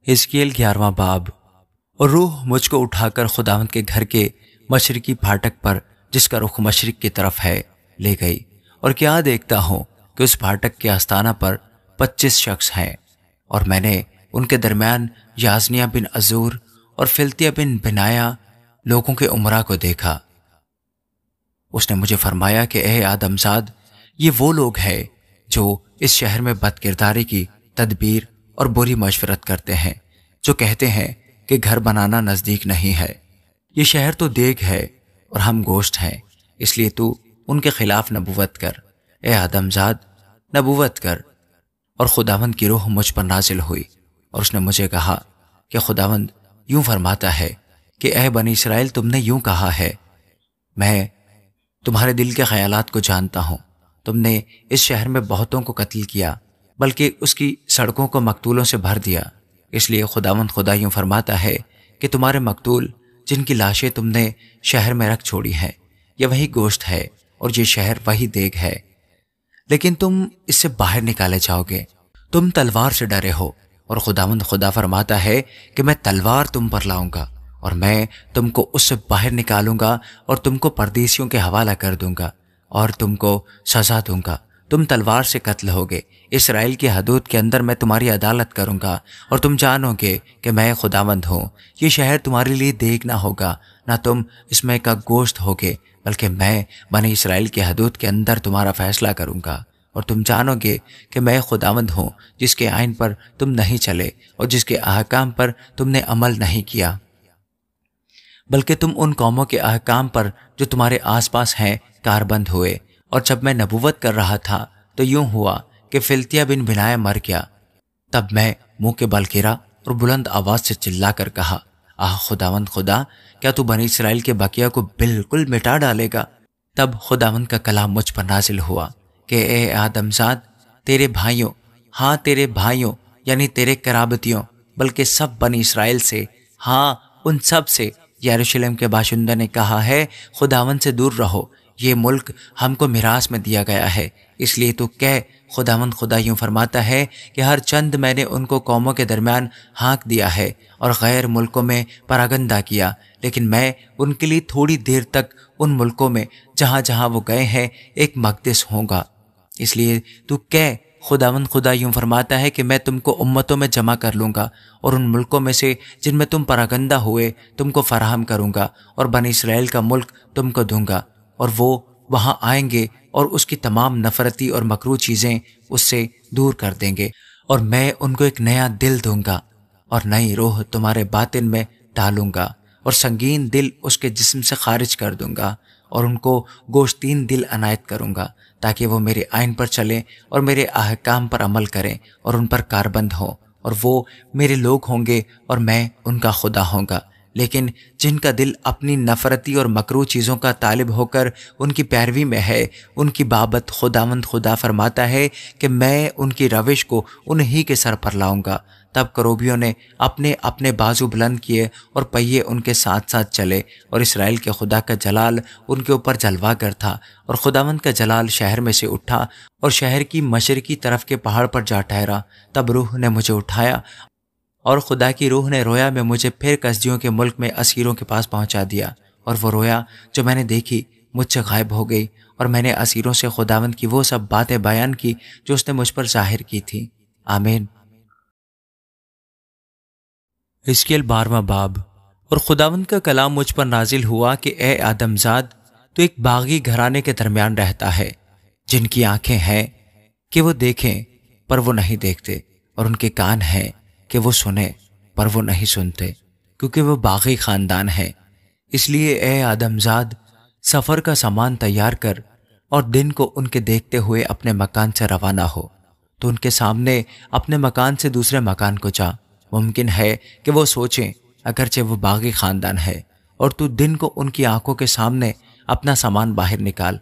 حزقیل 11واں باب۔ اور روح مجھ کو اٹھا کر خداوند کے گھر کے مشرقی پھاٹک پر، جس کا رخ مشرق کی طرف ہے، لے گئی، اور کیا دیکھتا ہوں کہ اس پھاٹک کے آستانہ پر 25 شخص ہیں، اور میں نے ان کے درمیان یازنیہ بن عزور اور فلتیہ بن بنایا لوگوں کے عمرا کو دیکھا۔ اس نے مجھے فرمایا کہ اے آدمزاد، یہ وہ لوگ ہیں جو اس شہر میں بد کرداری کی تدبیر اور بری مشورت کرتے ہیں، جو کہتے ہیں کہ گھر بنانا نزدیک نہیں ہے۔ یہ شہر تو دیگ ہے اور ہم گوشت ہیں، اس لیے تو ان کے خلاف نبوت کر، اے آدمزاد، نبوت کر۔ اور خداوند کی روح مجھ پر نازل ہوئی، اور اس نے مجھے کہا کہ خداوند یوں فرماتا ہے کہ اے بنی اسرائیل، تم نے یوں کہا ہے، میں تمہارے دل کے خیالات کو جانتا ہوں۔ تم نے اس شہر میں بہتوں کو قتل کیا، بلکہ اس کی سڑکوں کو مقتولوں سے بھر دیا۔ اس لیے خداوند خدا یوں فرماتا ہے کہ تمہارے مقتول جن کی لاشیں تم نے شہر میں رکھ چھوڑی ہیں، یہ وہی گوشت ہے اور یہ شہر وہی دیگ ہے، لیکن تم اس سے باہر نکالے جاؤ گے۔ تم تلوار سے ڈرے ہو، اور خداوند خدا فرماتا ہے کہ میں تلوار تم پر لاؤں گا، اور میں تم کو اس سے باہر نکالوں گا اور تم کو پردیسیوں کے حوالہ کر دوں گا اور تم کو سزا دوں گا۔ تم تلوار سے قتل ہوگے۔ اسرائیل کی حدود کے اندر میں تمہاری عدالت کروں گا، اور تم جانو گے کہ میں خداوند ہوں۔ یہ شہر تمہارے لیے دیگ نہ ہوگا، نہ تم اس میں کا گوشت ہوگے، بلکہ میں بنی اسرائیل کی حدود کے اندر تمہارا فیصلہ کروں گا، اور تم جانو گے کہ میں خداوند ہوں، جس کے آئین پر تم نہیں چلے اور جس کے احکام پر تم نے عمل نہیں کیا، بلکہ تم ان قوموں کے احکام پر جو تمہارے آس پاس ہیں کاربند ہوئے۔ اور جب میں نبوت کر رہا تھا تو یوں ہوا کہ فلتیہ بن بنایا مر گیا۔ تب میں منہ کے بل گرا اور بلند آواز سے چلا کر کہا، خداوند خدا، کیا تو بنی اسرائیل کے بقیہ کو بالکل مٹا ڈالے گا؟ تب خداوند کا کلام مجھ پر نازل ہوا کہ اے آدمزاد، تیرے بھائیوں، ہاں تیرے بھائیوں یعنی تیرے قرابتیوں، بلکہ سب بنی اسرائیل سے، ہاں ان سب سے یروشلم کے باشندوں نے کہا ہے، خداوند سے دور رہو، یہ ملک ہم کو میراث میں دیا گیا ہے۔ اس لیے تو کہہ، خداوند خدا یوں فرماتا ہے کہ ہر چند میں نے ان کو قوموں کے درمیان ہانک دیا ہے اور غیر ملکوں میں پراگندہ کیا، لیکن میں ان کے لیے تھوڑی دیر تک ان ملکوں میں جہاں جہاں وہ گئے ہیں ایک مقدس ہوں گا۔ اس لیے تو کہہ، خداوند خدا یوں فرماتا ہے کہ میں تم کو امتوں میں جمع کر لوں گا، اور ان ملکوں میں سے جن میں تم پراگندہ ہوئے تم کو فراہم کروں گا، اور بنی اسرائیل کا ملک تم کو دوں گا، اور وہ وہاں آئیں گے اور اس کی تمام نفرتی اور مکروہ چیزیں اس سے دور کر دیں گے، اور میں ان کو ایک نیا دل دوں گا اور نئی روح تمہارے باطن میں ڈالوں گا، اور سنگین دل اس کے جسم سے خارج کر دوں گا، اور ان کو گوشتین دل عنایت کروں گا، تاکہ وہ میرے آئین پر چلیں اور میرے احکام پر عمل کریں اور ان پر کاربند ہوں، اور وہ میرے لوگ ہوں گے اور میں ان کا خدا ہوں گا۔ لیکن جن کا دل اپنی نفرتی اور مکروہ چیزوں کا طالب ہو کر ان کی پیروی میں ہے، ان کی بابت خداوند خدا فرماتا ہے کہ میں ان کی روش کو انہی کے سر پر لاؤں گا۔ تب کروبیوں نے اپنے اپنے بازو بلند کیے اور پہیے ان کے ساتھ ساتھ چلے، اور اسرائیل کے خدا کا جلال ان کے اوپر جلوہ گر تھا، اور خداوند کا جلال شہر میں سے اٹھا اور شہر کی مشرقی طرف کے پہاڑ پر جا ٹھہرا۔ تب روح نے مجھے اٹھایا، اور خدا کی روح نے رویا میں مجھے پھر کسدیوں کے ملک میں اسیروں کے پاس پہنچا دیا، اور وہ رویا جو میں نے دیکھی مجھ سے غائب ہو گئی، اور میں نے اسیروں سے خداوند کی وہ سب باتیں بیان کی جو اس نے مجھ پر ظاہر کی تھی۔ آمین۔ حزقیل 12واں باب۔ اور خداوند کا کلام مجھ پر نازل ہوا کہ اے آدمزاد، تو ایک باغی گھرانے کے درمیان رہتا ہے، جن کی آنکھیں ہیں کہ وہ دیکھیں پر وہ نہیں دیکھتے، اور ان کے کان ہیں کہ وہ سنیں پر وہ نہیں سنتے، کیونکہ وہ باغی خاندان ہے۔ اس لیے اے آدمزاد، سفر کا سامان تیار کر، اور دن کو ان کے دیکھتے ہوئے اپنے مکان سے روانہ ہو، تو ان کے سامنے اپنے مکان سے دوسرے مکان کو جا۔ ممکن ہے کہ وہ سوچیں اگرچہ وہ باغی خاندان ہے، اور تو دن کو ان کی آنکھوں کے سامنے اپنا سامان باہر نکال،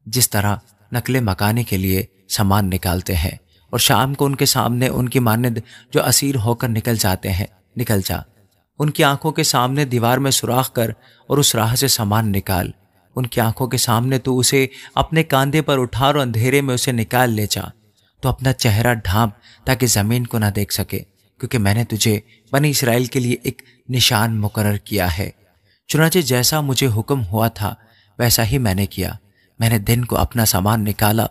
جس طرح نقل مکانی کے لیے سامان نکالتے ہیں، اور شام کو ان کے سامنے ان کی مانند جو اسیر ہو کر نکل جاتے ہیں نکل جا۔ ان کی آنکھوں کے سامنے دیوار میں سوراخ کر اور اس راہ سے سامان نکال۔ ان کی آنکھوں کے سامنے تو اسے اپنے کاندھے پر اٹھا اور اندھیرے میں اسے نکال لے جا۔ تو اپنا چہرہ ڈھانپ تاکہ زمین کو نہ دیکھ سکے، کیونکہ میں نے تجھے بنی اسرائیل کے لیے ایک نشان مقرر کیا ہے۔ چنانچہ جیسا مجھے حکم ہوا تھا ویسا ہی میں نے کیا۔ میں نے دن کو اپنا سامان نکالا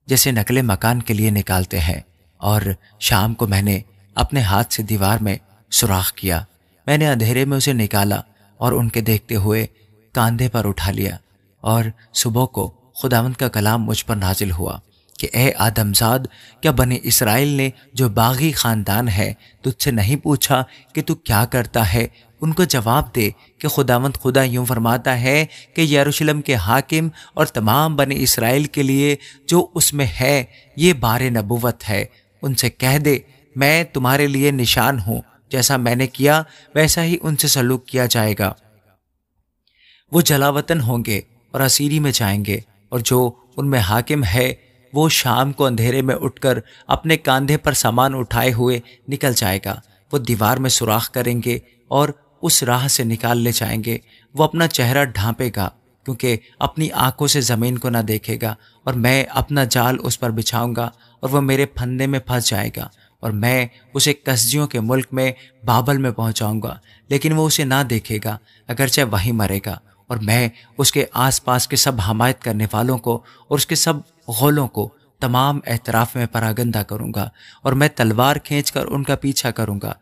جیسے نقل مکان کے لیے نکالتے ہیں، اور شام کو میں نے اپنے ہاتھ سے دیوار میں سوراخ کیا۔ میں نے اندھیرے میں اسے نکالا اور ان کے دیکھتے ہوئے کاندھے پر اٹھا لیا، اور صبح کو خداوند کا کلام مجھ پر نازل ہوا کہ اے آدم زاد، کیا بنی اسرائیل نے جو باغی خاندان ہے تجھ سے نہیں پوچھا کہ تو کیا کرتا ہے؟ ان کو جواب دے کہ خداوند خدا یوں فرماتا ہے کہ یروشلم کے حاکم اور تمام بنی اسرائیل کے لیے جو اس میں ہے یہ بار نبوت ہے۔ ان سے کہہ دے میں تمہارے لیے نشان ہوں، جیسا میں نے کیا ویسا ہی ان سے سلوک کیا جائے گا۔ وہ جلاوطن ہوں گے اور اسیری میں جائیں گے، اور جو ان میں حاکم ہے وہ شام کو اندھیرے میں اٹھ کر اپنے کاندھے پر سامان اٹھائے ہوئے نکل جائے گا۔ وہ دیوار میں سوراخ کریں گے اور اس راہ سے نکال لے جائیں گے۔ وہ اپنا چہرہ ڈھانپے گا کیونکہ اپنی آنکھوں سے زمین کو نہ دیکھے گا، اور میں اپنا جال اس پر بچھاؤں گا اور وہ میرے پھندے میں پھنس جائے گا، اور میں اسے کسدیوں کے ملک میں بابل میں پہنچاؤں گا، لیکن وہ اسے نہ دیکھے گا اگرچہ وہیں مرے گا۔ اور میں اس کے آس پاس کے سب حمایت کرنے والوں کو اور اس کے سب غولوں کو تمام اعتراف میں پراگندہ کروں گا، اور میں تلوار کھینچ کر ان کا پیچھا کروں گا،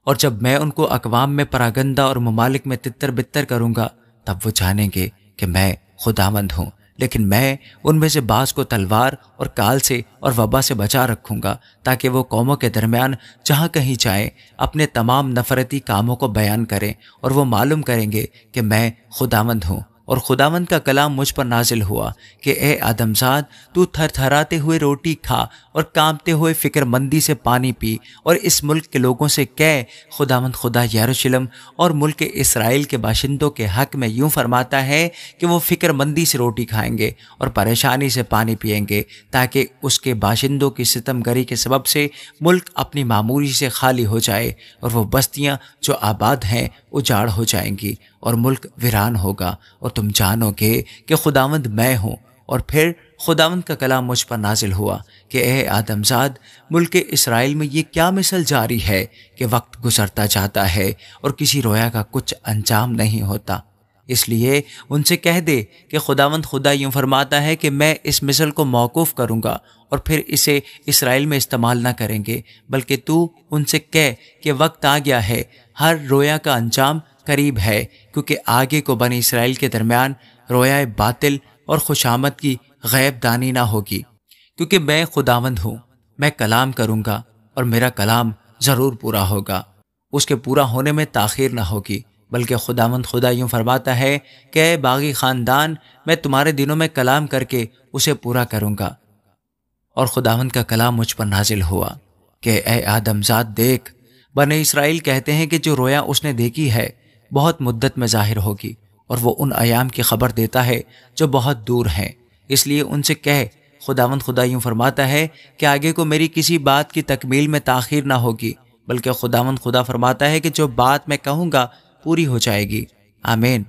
اور جب میں ان کو اقوام میں پراگندہ اور ممالک میں تتر بتر کروں گا تب وہ جانیں گے کہ میں خداوند ہوں۔ لیکن میں ان میں سے بعض کو تلوار اور کال سے اور وبا سے بچا رکھوں گا، تاکہ وہ قوموں کے درمیان جہاں کہیں جائیں اپنے تمام نفرتی کاموں کو بیان کریں، اور وہ معلوم کریں گے کہ میں خداوند ہوں۔ اور خداوند کا کلام مجھ پر نازل ہوا کہ اے آدم زاد، تو تھر تھراتے ہوئے روٹی کھا اور کانپتے ہوئے فکر مندی سے پانی پی، اور اس ملک کے لوگوں سے کہہ خداوند خدا یروشلم اور ملک اسرائیل کے باشندوں کے حق میں یوں فرماتا ہے کہ وہ فکر مندی سے روٹی کھائیں گے اور پریشانی سے پانی پئیں گے، تاکہ اس کے باشندوں کی ستم گری کے سبب سے ملک اپنی معموری سے خالی ہو جائے، اور وہ بستیاں جو آباد ہیں اجاڑ ہو جائیں گی، اور ملک ویران ہوگا، اور تم جانو گے کہ خداوند میں ہوں۔ اور پھر خداوند کا کلام مجھ پر نازل ہوا کہ اے آدم زاد، ملک اسرائیل میں یہ کیا مثل جاری ہے کہ وقت گزرتا جاتا ہے اور کسی رویا کا کچھ انجام نہیں ہوتا؟ اس لیے ان سے کہہ دے کہ خداوند خدا یوں فرماتا ہے کہ میں اس مثل کو موقوف کروں گا اور پھر اسے اسرائیل میں استعمال نہ کریں گے، بلکہ تو ان سے کہہ کہ وقت آ گیا ہے، ہر رویا کا انجام قریب ہے، کیونکہ آگے کو بنی اسرائیل کے درمیان رویا باطل اور خوشامد کی غیب دانی نہ ہوگی، کیونکہ میں خداوند ہوں۔ میں کلام کروں گا اور میرا کلام ضرور پورا ہوگا، اس کے پورا ہونے میں تاخیر نہ ہوگی، بلکہ خداوند خدا یوں فرماتا ہے کہ اے باغی خاندان، میں تمہارے دنوں میں کلام کر کے اسے پورا کروں گا۔ اور خداوند کا کلام مجھ پر نازل ہوا کہ اے آدم زاد، دیکھ، بنی اسرائیل کہتے ہیں کہ جو رویا اس نے دیکھی ہے بہت مدت میں ظاہر ہوگی، اور وہ ان ایام کی خبر دیتا ہے جو بہت دور ہیں۔ اس لیے ان سے کہے خداوند خدا یوں فرماتا ہے کہ آگے کو میری کسی بات کی تکمیل میں تاخیر نہ ہوگی، بلکہ خداوند خدا فرماتا ہے کہ جو بات میں کہوں گا پوری ہو جائے گی۔ آمین۔